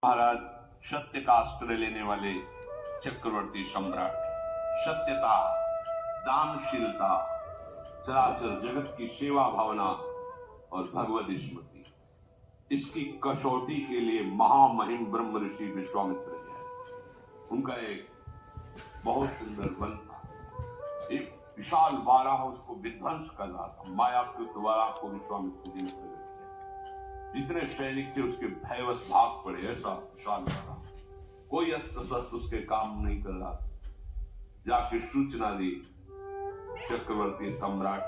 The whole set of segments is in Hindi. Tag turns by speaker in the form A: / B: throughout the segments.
A: महाराज सत्य का आश्रय लेने वाले चक्रवर्ती सम्राट, सत्यता, दानशीलता, चराचर जगत की सेवा भावना और भगवत स्मृति, इसकी कसौटी के लिए महामहिम ब्रह्म ऋषि विश्वामित्र जी है। उनका एक बहुत सुंदर वन था, एक विशाल बारह उसको विध्वंस कर रहा था। मायाकृत बारह को विश्वामित्र जी ने प्रकट किया। जितने सैनिक थे उसके भयवश भाग पड़े। ऐसा विशाल बारह, कोई अस्त्र शस्त्र उसके काम नहीं कर रहा था। जाके सूचना दी। चक्रवर्ती सम्राट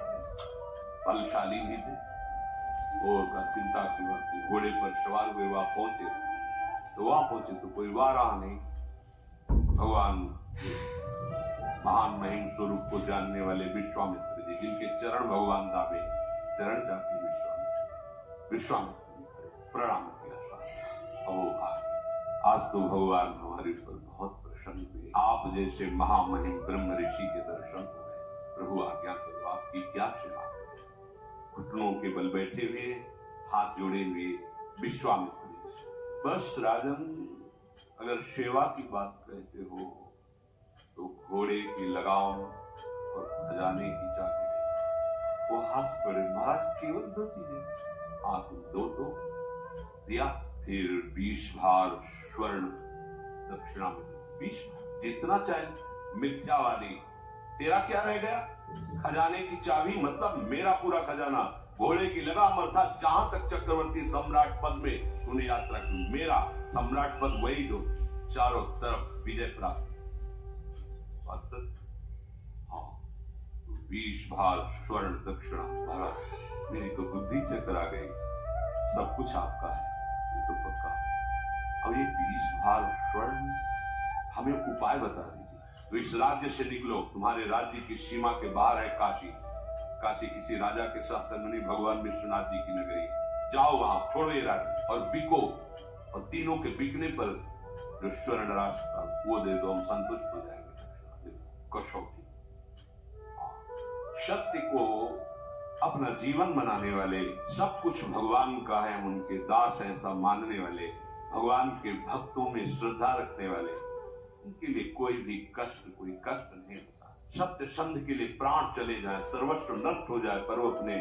A: बलशाली भी थे और का चिंता की बात थी। घोड़े पर सवार हुए वहां पहुंचे तो कोई बारह नहीं, भगवान महान महिम स्वरूप को जानने वाले विश्वामित्र जी, जिनके चरण भगवान दावे, चरण चाहते विश्वामित्र प्रणाम किया। ओ भाई, आज तो भगवान हमारे ऊपर बहुत प्रसन्न हुए। आप जैसे महामहिम ब्रह्म ऋषि के दर्शन हो गए। प्रभु आज्ञा करो, आपकी क्या सेवा। घुटनों के बल बैठे हुए, हाथ जोड़े हुए विश्वामित्र जी, बस राजन, अगर सेवा की बात कहते हो तो घोड़े की लगाम और खजाने की चाबी। वो हंस पड़े। महाराज, केवल 2 चीजें, हाँ तुम दो दिया। फिर 20 भार स्वर्ण दक्षिणा में। 20 जितना चाहे। मिथ्यावादी, तेरा क्या रह गया? खजाने की चाबी मतलब मेरा पूरा खजाना। घोड़े की लगाम अर्थात जहां तक चक्रवर्ती सम्राट पद में तूने यात्रा की, मेरा सम्राट पद वही दो। चारों तरफ विजय प्राप्त। हाँ, 20 भार स्वर्ण दक्षिणा। महाराज, मेरी तो बुद्धि चक्कर आ गई। सब कुछ आपका है, ये तो पक्का। अब ये 20 भार स्वर्ण, हमें उपाय बता दीजिए। तो इस राज्य से निकलो, तुम्हारे राज्य की सीमा के बाहर है काशी। काशी किसी राजा के शासन में नहीं, भगवान विश्वनाथ जी की नगरी। जाओ वहां, छोड़ो ये राज्य और बिको, और तीनों के बिकने पर जो स्वर्ण राशि वो दे दो, हम संतुष्ट हो जाएंगे। कसौटी, सत्य को अपना जीवन बनाने वाले, सब कुछ भगवान का है, उनके दास हैं, ऐसा मानने वाले, भगवान के भक्तों में श्रद्धा रखने वाले, उनके लिए कोई कष्ट नहीं होता। सत्य संध के लिए प्राण चले जाए, सर्वस्व नष्ट हो जाए, पर वो अपने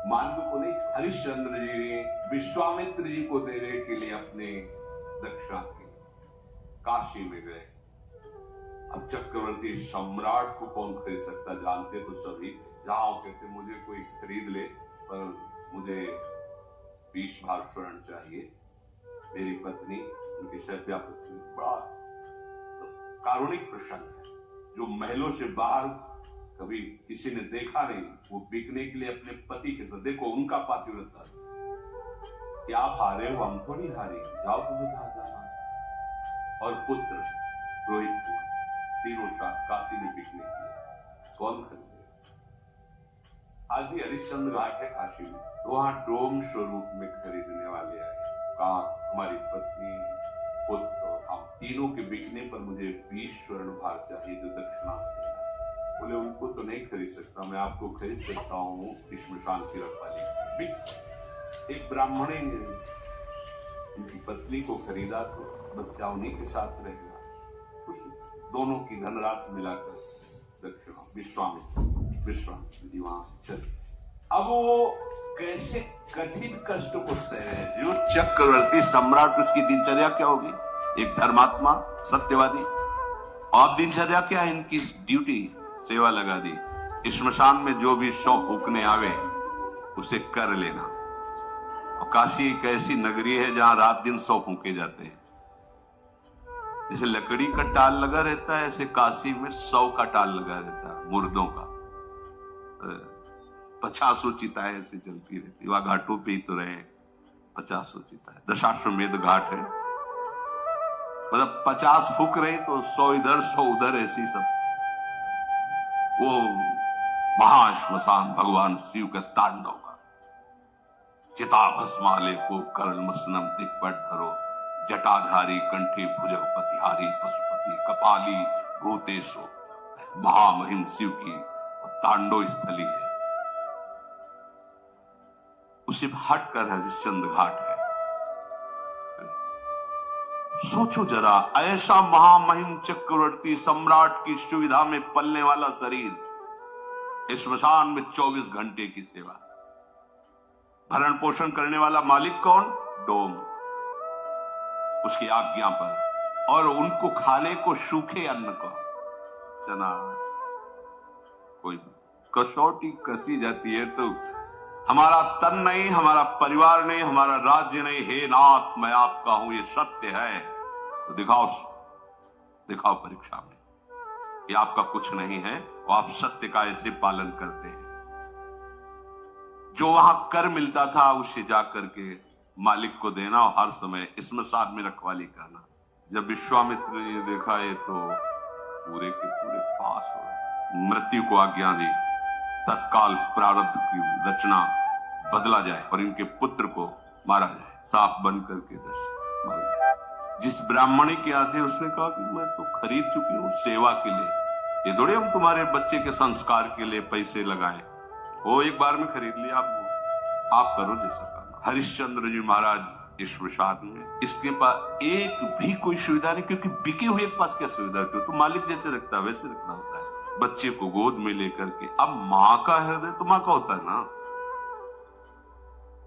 A: मार्ग को नहीं। हरिश्चंद्र जी ने विश्वामित्र जी को देने के लिए अपने दक्षिणा की काशी में गए। अब चक्रवर्ती सम्राट को कौन खरीद सकता, जानते तो सभी। जाओ, कहते मुझे कोई खरीद ले, पर मुझे 20 भार स्वर्ण चाहिए। मेरी पत्नी, उनकी शैब्या पत्नी, बड़ा कारुणिक प्रसंग है, जो महलों से बाहर कभी किसी ने देखा नहीं। वो बिकने के लिए अपने पति के साथ, देखो उनका पातिव्रता, कि आप हारे हो, हम थोड़ी हारे, जाओ तुम्हें जहां जाना। और पुत्र रोहित कुमार, तीनों काशी में बिकने के लिए। कौन खरीदे? आज भी हरिश्चंद्र घाट है काशी में, तो वहां डोम स्वरूप में खरीदने वाले आए। कहा हमारी पत्नी, पुत्र और हम तीनों के बिकने पर मुझे 20 स्वर्ण भार चाहिए, जो दक्षिणा देना। बोले उनको तो नहीं खरीद सकता, मैं आपको खरीद सकता हूँ श्मशान की रखवाली। एक ब्राह्मणी ने उनकी पत्नी को खरीदा तो बच्चा उन्हीं के साथ रहेगा। दोनों की धनराशि मिलाकर दक्षिणा विश्वामित्र जी वहां से चले। अब वो कैसे कठिन कष्ट को सहे, जो चक्रवर्ती सम्राट, उसकी दिनचर्या क्या होगी? एक धर्मात्मा, सत्यवादी। और दिनचर्या क्या है इनकी? ड्यूटी, सेवा लगा दी। श्मशान में जो भी 100 फूकने आवे उसे कर लेना। और काशी एक ऐसी नगरी है जहां रात दिन 100 फूके जाते हैं। जैसे लकड़ी का टाल लगा रहता है, ऐसे काशी में 100 का टाल लगा रहता है, मुर्दों का। 50 चिताएं ऐसे चलती रहती। वहां घाटों पे ही तो रहे, 50 चिताएं। दशाश्वमेध घाट है, मतलब 50 फूक रहे तो 100 इधर 100 उधर, ऐसी सब। वो महाश्मशान भगवान शिव का तांडव का। चिता भस्माले को करणमसनम दिक्पट धरो, जटाधारी कंठे भुजगपतिहारी पशुपति कपाली भूतेशो। महामहिम शिव की तांडव स्थली है। उसे हट कर हरिश्चंद्र घाट है। सोचो जरा, ऐसा महामहिम चक्रवर्ती सम्राट की सुविधा में पलने वाला शरीर, इस स्मशान में 24 घंटे की सेवा, भरण पोषण करने वाला मालिक कौन? डोम, उसकी आज्ञा पर, और उनको खाने को सूखे अन्न को, चना, कोई कसौटी कसी जाती है तो हमारा तन नहीं, हमारा परिवार नहीं, हमारा राज्य नहीं, हे नाथ मैं आपका हूं, ये सत्य है तो दिखाओ, दिखाओ परीक्षा में कि आपका कुछ नहीं है और आप सत्य का ऐसे पालन करते हैं। जो वहां कर मिलता था उसे जाकर के मालिक को देना और हर समय स्मशान में रखवाली करना। जब विश्वामित्र ने देखा ये तो पूरे के पूरे पास हो गए, मृत्यु को आज्ञा दी, तत्काल प्रारब्ध की रचना बदला जाए और इनके पुत्र को मारा जाए। सांप बन करके मारा जाए। जिस ब्राह्मणी के आते उसने कहा कि मैं तो खरीद चुकी हूँ सेवा के लिए, ये थोड़ी हम तुम्हारे बच्चे के संस्कार के लिए पैसे लगाएं, वो एक बार में खरीद लिया, आप करो जैसा करना। हरिश्चंद्र जी महाराज इस विषाद में, इसके पास एक भी कोई सुविधा नहीं, क्योंकि बिके हुए के पास क्या सुविधा होती है? तो मालिक जैसे रखता है वैसे रखना होता है। बच्चे को गोद में लेकर के, अब मां का हृदय तो मां का होता है ना,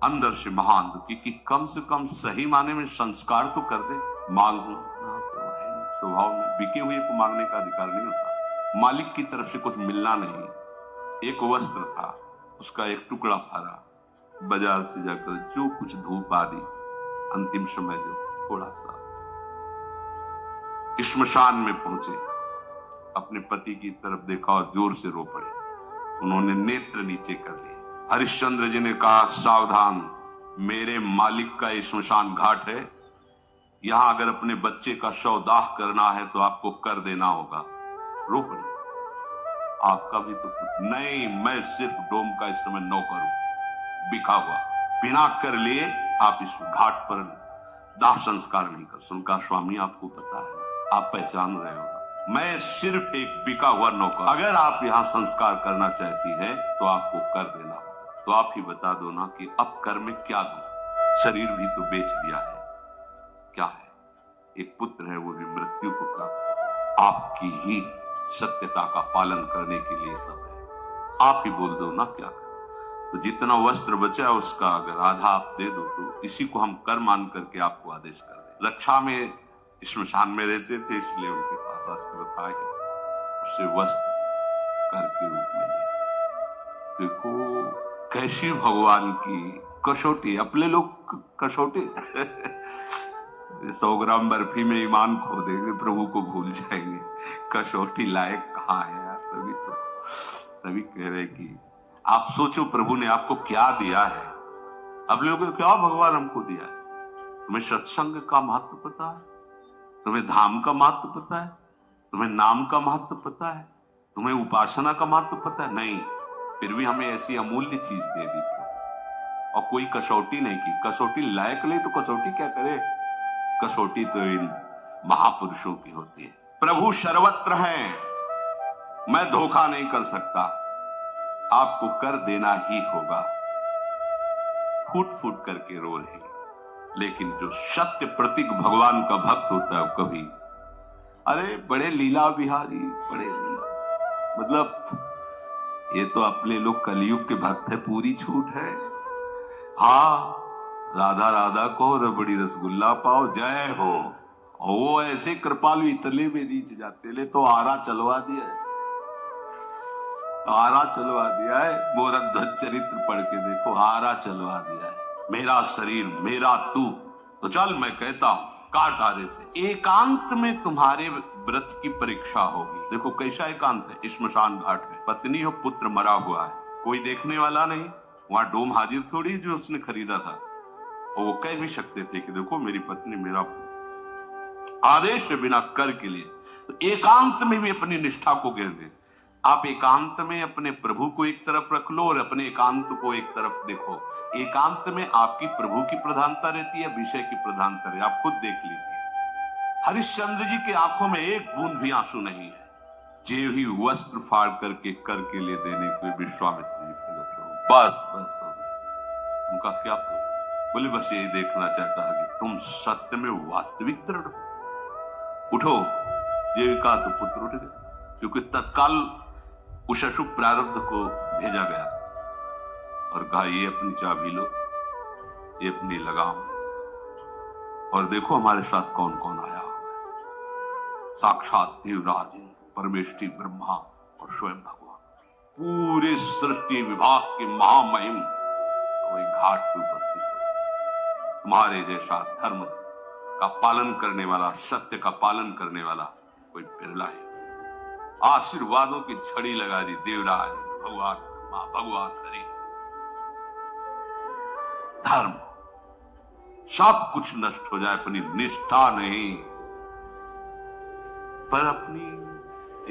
A: अंदर से महान दुखी कि कम से कम सही माने में संस्कार तो कर दे। मांगना तो है स्वभाव में, बिके हुए को मांगने का अधिकार नहीं होता। मालिक की तरफ से कुछ मिलना नहीं। एक वस्त्र था, उसका एक टुकड़ा फाड़ा, बाजार से जाकर जो कुछ धूप आदि अंतिम समय जो थोड़ा सा, श्मशान में पहुंचे, अपने पति की तरफ देखा और जोर से रो पड़े। उन्होंने नेत्र नीचे कर लिए। हरिश्चंद्र जी ने कहा सावधान, मेरे मालिक का श्मशान घाट है, यहां अगर अपने बच्चे का शव दाह करना है तो आपको कर देना होगा। रो पड़े, आपका भी तो नहीं, मैं सिर्फ डोम का इस समय नौकर हूं, बिका हुआ, बिना कर लिए आप इस घाट पर दाह संस्कार नहीं कर। सुनकर स्वामी आपको पता है, आप पहचान रहे हो, मैं सिर्फ एक बिका हुआ नौकर, अगर आप यहां संस्कार करना चाहती हैं तो आपको कर देना होगा। तो आप ही बता दो ना कि अब कर में क्या दूं, शरीर भी तो बेच दिया है, क्या है? एक पुत्र है, वो भी मृत्यु को प्राप्त, आपकी ही सत्यता का पालन करने के लिए सब है, आप ही बोल दो ना क्या कर। तो जितना वस्त्र बचा है उसका अगर आधा आप दे दो तो इसी को हम कर मान करके आपको आदेश कर दें। रक्षा में श्मशान में रहते थे इसलिए उनके पास अस्त्र था ही, उससे वस्त्र कर के रूप में लिया। देखो कैसी भगवान की कसौटी, अपने लोग कसौटी 100 ग्राम बर्फी में ईमान खो देंगे, प्रभु को भूल जाएंगे। कसौटी लायक कहाँ है यार? तभी कह रहे कि आप सोचो प्रभु ने आपको क्या दिया है। अब लोगों को क्या भगवान हमको दिया है? तुम्हें सत्संग का महत्व पता है? तुम्हें धाम का महत्व पता है? तुम्हें नाम का महत्व पता है? तुम्हें उपासना का महत्व पता है? नहीं, फिर भी हमें ऐसी अमूल्य चीज दे दी और कोई कसौटी नहीं की। कसौटी लायक ले तो कसौटी क्या करे? कसौटी तो इन महापुरुषों की होती है। प्रभु सर्वत्र हैं, मैं धोखा नहीं कर सकता, आपको कर देना ही होगा। फूट फूट करके रो रहे, लेकिन जो सत्य प्रतीक भगवान का भक्त होता है कभी, अरे बड़े लीला बिहारी, बड़े लीला, मतलब ये तो अपने लोग कलयुग के भक्त है, पूरी छूट है। हाँ, राधा राधा को रबड़ी रसगुल्ला पाओ, जय हो। और वो ऐसे कृपालु इतने में नीचे जाते, ले तो आरा चलवा दिया है, आरा चलवा दिया है। मोरध्वज चरित्र पढ़ के देखो, आरा चलवा दिया है। मेरा शरीर मेरा तू, तो चल मैं कहता हूं काट आरे से। एकांत में तुम्हारे व्रत की परीक्षा होगी। देखो कैसा एकांत है, श्मशान घाट में पत्नी और पुत्र मरा हुआ है, कोई देखने वाला नहीं, वहां डोम हाजिर थोड़ी जो उसने खरीदा था। और वो कह भी सकते थे कि देखो मेरी पत्नी मेरा आदेश के बिना कर के लिए। तो एकांत में भी अपनी निष्ठा को गिर दे। आप एकांत में अपने प्रभु को एक तरफ रख लो और अपने एकांत को एक तरफ देखो। एकांत में आपकी प्रभु की प्रधानता रहती है, विषय की प्रधानता रहती है। आप खुद देख लीजिए, हरिश्चंद्र जी की आंखों में एक बूंद भी आंसू नहीं है। जे ही वस्त्र फाड़ करके कर के लिए देने के विश्वामित्र जी प्रकट हो, बस बस हो गए। उनका क्या प्रभु, बोले बस यही देखना चाहता है कि तुम सत्य में वास्तविक दृढ़ हो। उठो। ये कहा तो पुत्र उठ गए, क्योंकि तत्काल उस अशुभ प्रारब्ध को भेजा गया और कहा ये अपनी चाबी लो, ये अपनी लगाम, और देखो हमारे साथ कौन कौन आया हुआ है। साक्षात देवराज इंद्र, परमेष्ठी ब्रह्मा और स्वयं भगवान, पूरे सृष्टि विभाग के महामहिम वही घाट पे उपस्थित हो। तुम्हारे जैसा धर्म का पालन करने वाला, सत्य का पालन करने वाला कोई बिरला है। आशीर्वादों की छड़ी लगा दी देवराज, भगवान ब्रह्मा, भगवान हरि। धर्म सब कुछ नष्ट हो जाए, अपनी निष्ठा नहीं, पर अपनी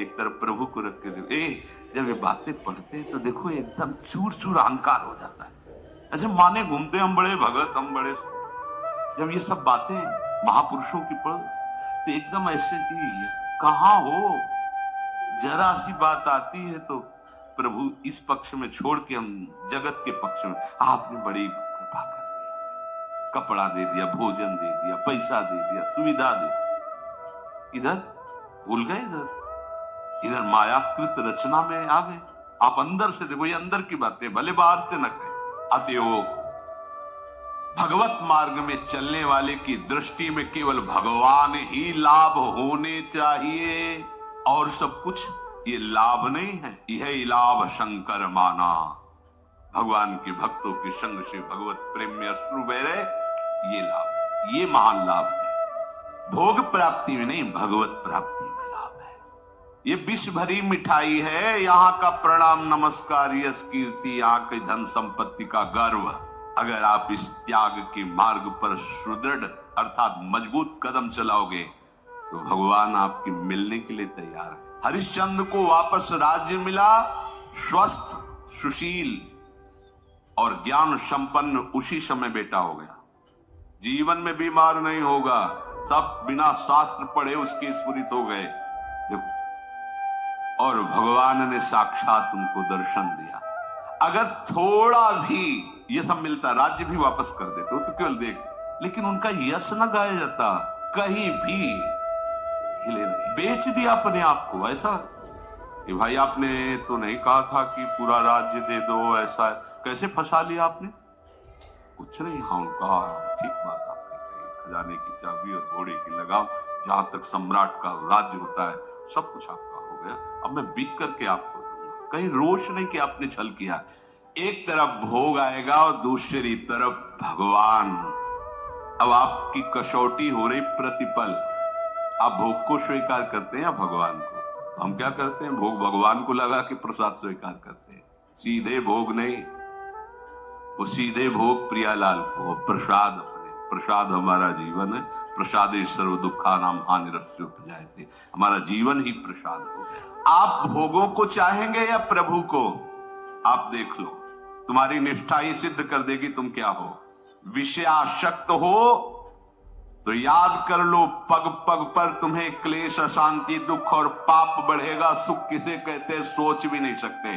A: एक तरफ प्रभु को रख के देखो। जब ये बातें पढ़ते हैं तो देखो एकदम चूर चूर अहंकार हो जाता है। ऐसे माने घूमते हम बड़े भगत, हम बड़े। जब ये सब बातें महापुरुषों की पढ़ तो एकदम ऐसे कि कहाँ हो, जरा सी बात आती है तो प्रभु इस पक्ष में छोड़ के हम जगत के पक्ष में, आपने बड़ी कृपा कर दी, कपड़ा दे दिया, भोजन दे दिया, पैसा दे दिया, सुविधा दे। इधर भूल गए, इधर मायाकृत रचना में आ गए। आप अंदर से देखो, ये अंदर की बातें, भले बाहर से न कहें। अतएव भगवत मार्ग में चलने वाले की दृष्टि में केवल भगवान ही लाभ होने चाहिए, और सब कुछ ये लाभ नहीं है। यह लाभ शंकर माना। भगवान के भक्तों के संग से भगवत प्रेम में अश्रु बह रहे, ये लाभ, ये महान लाभ है। भोग प्राप्ति में नहीं, भगवत प्राप्ति में लाभ है। ये विष भरी मिठाई है, यहाँ का प्रणाम नमस्कार, यश कीर्ति, यहाँ के धन संपत्ति का गर्व। अगर आप इस त्याग के मार्ग पर सुदृढ़ अर्थात मजबूत कदम चलाओगे तो भगवान आपकी मिलने के लिए तैयार है। हरिश्चंद्र को वापस राज्य मिला, स्वस्थ, सुशील और ज्ञान संपन्न उसी समय बेटा हो गया। जीवन में बीमार नहीं होगा, सब बिना शास्त्र पढ़े उसके स्फुरित हो गए। देखो, और भगवान ने साक्षात उनको दर्शन दिया। अगर थोड़ा भी ये सब मिलता, राज्य भी वापस कर देते तो केवल देख, लेकिन उनका यश न गाया जाता, कहीं भी हिले नहीं। बेच दिया अपने आप को। ऐसा कि भाई आपने तो नहीं कहा था कि पूरा राज्य दे दो, ऐसा कैसे फंसा लिया आपने? कुछ नहीं। हाँ, उनका ठीक बात आपने कही, खजाने की चाबी और घोड़े की लगाम, जहां तक सम्राट का राज्य होता है सब कुछ आपका हो गया, अब मैं बिक करके आपको दूंगा। कहीं रोष नहीं कि आपने छल किया। एक तरफ भोग आएगा और दूसरी तरफ भगवान। अब आपकी कसौटी हो रही प्रतिपल, आप भोग को स्वीकार करते हैं या भगवान को? हम क्या करते हैं, भोग भगवान को लगा के प्रसाद स्वीकार करते हैं, सीधे भोग नहीं। वो सीधे भोग प्रियालाल को, प्रसाद अपने। प्रसाद हमारा जीवन है। प्रसादे सर्व दुखा नाम हानिरस्योपजायते। हमारा जीवन ही प्रसाद हो। आप भोगों को चाहेंगे या प्रभु को? आप देख लो, तुम्हारी निष्ठा ही सिद्ध कर देगी तुम क्या हो। विषयासक्त हो तो याद कर लो, पग पग पर तुम्हें क्लेश, अशांति, दुख और पाप बढ़ेगा। सुख किसे कहते हैं सोच भी नहीं सकते।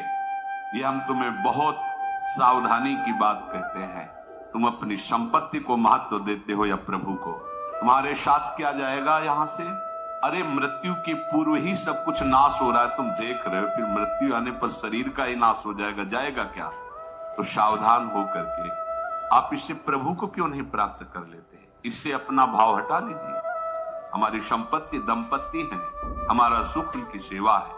A: ये हम तुम्हें बहुत सावधानी की बात कहते हैं। तुम अपनी संपत्ति को महत्व देते हो या प्रभु को? तुम्हारे साथ क्या जाएगा यहां से? अरे मृत्यु के पूर्व ही सब कुछ नाश हो रहा है, तुम देख रहे हो। फिर मृत्यु आने पर शरीर का ही नाश हो जाएगा, जाएगा क्या? तो सावधान हो करके आप इससे प्रभु को क्यों नहीं प्राप्त कर लेते? इससे अपना भाव हटा लीजिए। हमारी संपत्ति दंपत्ति है, हमारा सुख उनकी सेवा है।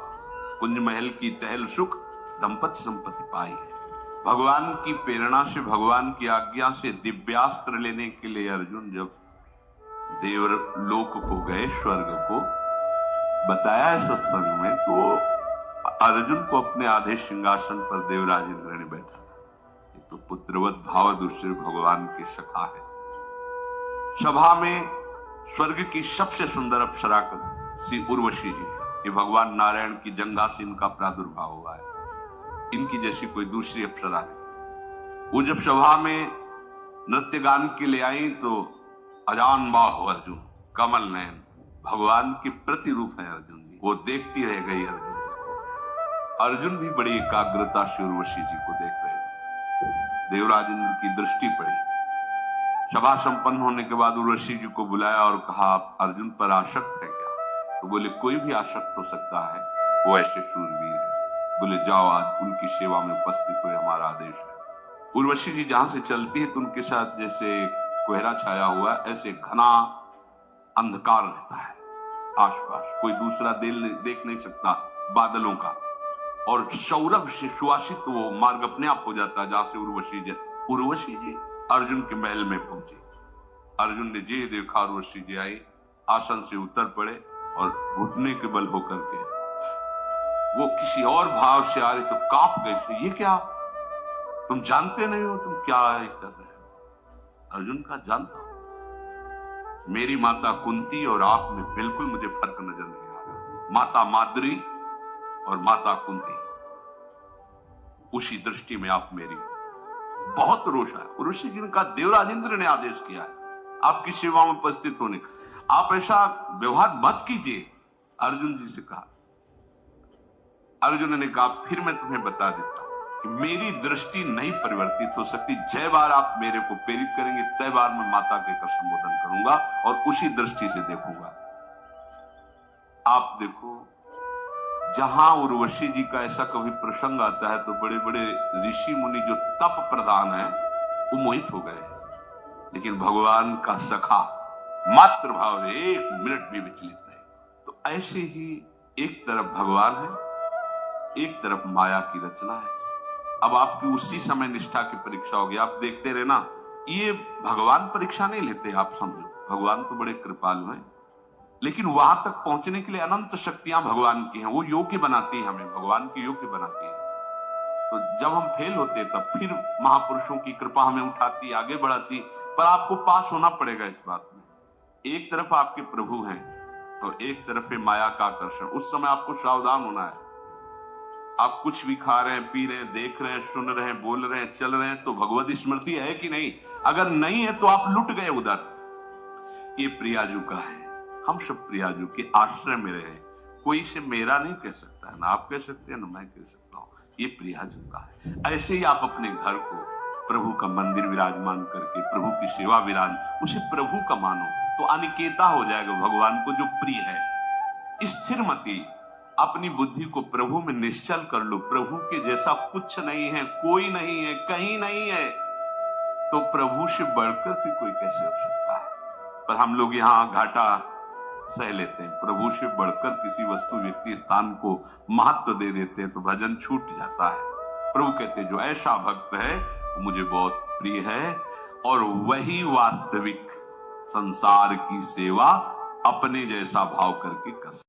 A: कुंज महल की टहल सुख, दंपत्ति संपत्ति पाई है। भगवान की प्रेरणा से, भगवान की आज्ञा से दिव्यास्त्र लेने के लिए अर्जुन जब देवलोक को गए, स्वर्ग को बताया है सत्संग में, तो अर्जुन को अपने आधे सिंहासन पर देवराज इंद्र ने बैठा। एक तो पुत्रवत भाव, दूसरे भगवान के सखा है। सभा में स्वर्ग की सबसे सुंदर अप्सरा श्री उर्वशी जी, ये भगवान नारायण की जंगा से इनका प्रादुर्भाव हुआ है। इनकी जैसी कोई दूसरी अप्सरा नहीं। वो जब सभा में नृत्य गान के लिए आई तो अजान बाहु अर्जुन, कमल नयन, भगवान के प्रतिरूप है अर्जुन जी। वो देखती रह गई अर्जुन जी को। अर्जुन भी बड़ी एकाग्रता से उर्वशी जी को देख रहे थे। देवराज इंद्र की दृष्टि पड़ी। सभा संपन्न होने के बाद उर्वशी जी को बुलाया और कहा, आप अर्जुन पर आसक्त है क्या? तो बोले, कोई भी आसक्त हो सकता है, वो ऐसे शूरवीर है। बोले, जाओ आज उनकी सेवा में उपस्थित हुए, हमारा आदेश है। उर्वशी जी जहां से चलती है तो उनके साथ जैसे कोहरा छाया हुआ, ऐसे घना अंधकार रहता है आसपास, कोई दूसरा देख नहीं सकता बादलों का, और सौरभ से सुवासित वो मार्ग अपने आप हो जाता है जहां से उर्वशी जी अर्जुन के महल में पहुंचे। अर्जुन ने जे देखा उर्वशी जी आई, आसन से उतर पड़े और घुटने के बल होकर के वो किसी और भाव से आ रहे तो कांप गए। ये क्या, तुम जानते नहीं हो तुम क्या कर रहे हो? अर्जुन का जानता हूं, मेरी माता कुंती और आप में बिल्कुल मुझे फर्क नजर नहीं आ रहा। माता माद्री और माता कुंती, उसी दृष्टि में आप मेरी बहुत रोष है। उर्वशी जी ने कहा, देवराज इंद्र ने आदेश किया है आपकी सेवा में उपस्थित होने का, आप ऐसा व्यवहार मत कीजिए। अर्जुन जी से कहा, अर्जुन ने कहा, फिर मैं तुम्हें बता देता हूं कि मेरी दृष्टि नहीं परिवर्तित हो सकती। जय बार आप मेरे को प्रेरित करेंगे, तय बार मैं माता के कर संबोधन करूंगा और उसी दृष्टि से देखूंगा। आप देखो, जहां उर्वशी जी का ऐसा कभी प्रसंग आता है तो बड़े बड़े ऋषि मुनि जो तप प्रधान है वो मोहित हो गए, लेकिन भगवान का सखा मात्र भाव एक मिनट भी विचलित नहीं। तो ऐसे ही एक तरफ भगवान है, एक तरफ माया की रचना है। अब आपकी उसी समय निष्ठा की परीक्षा होगी। आप देखते रहे ना, ये भगवान परीक्षा नहीं लेते, आप समझो, भगवान तो बड़े कृपालु हैं, लेकिन वहां तक पहुंचने के लिए अनंत शक्तियां भगवान की हैं, वो योग्य बनाती है हमें, भगवान की योग्य बनाती है। तो जब हम फेल होते तब फिर महापुरुषों की कृपा हमें उठाती, आगे बढ़ाती, पर आपको पास होना पड़ेगा इस बात में। एक तरफ आपके प्रभु हैं और एक तरफ है माया का आकर्षण। उस समय आपको सावधान होना है। आप कुछ भी खा रहे हैं, पी रहे हैं, देख रहे हैं, सुन रहे हैं, बोल रहे हैं, चल रहे हैं, तो भगवत स्मृति है कि नहीं? अगर नहीं है तो आप लुट गए उधर। ये प्रियाजू का है, हम सब प्रियाजू के आश्रय में रहे। कोई इसे मेरा नहीं कह सकता है, ना आप कह सकते हैं ना मैं कह सकता हूं, ये प्रियाजू का है। ऐसे ही आप अपने घर को प्रभु का मंदिर विराजमान करके प्रभु की सेवा विराज, उसे प्रभु का मानो तो अनिकेता हो जाएगा भगवान को जो प्रिय है। स्थिर मति, अपनी बुद्धि को प्रभु में निश्चल कर लो। प्रभु के जैसा कुछ नहीं है, कोई नहीं है, कहीं नहीं है, तो प्रभु से बढ़कर भी कोई कैसे हो सकता है? पर हम लोग यहाँ घाटा सह लेते हैं, प्रभु से बढ़कर किसी वस्तु व्यक्ति स्थान को महत्व दे देते हैं तो भजन छूट जाता है। प्रभु कहते हैं जो ऐसा भक्त है वो मुझे बहुत प्रिय है, और वही वास्तविक संसार की सेवा अपने जैसा भाव करके कर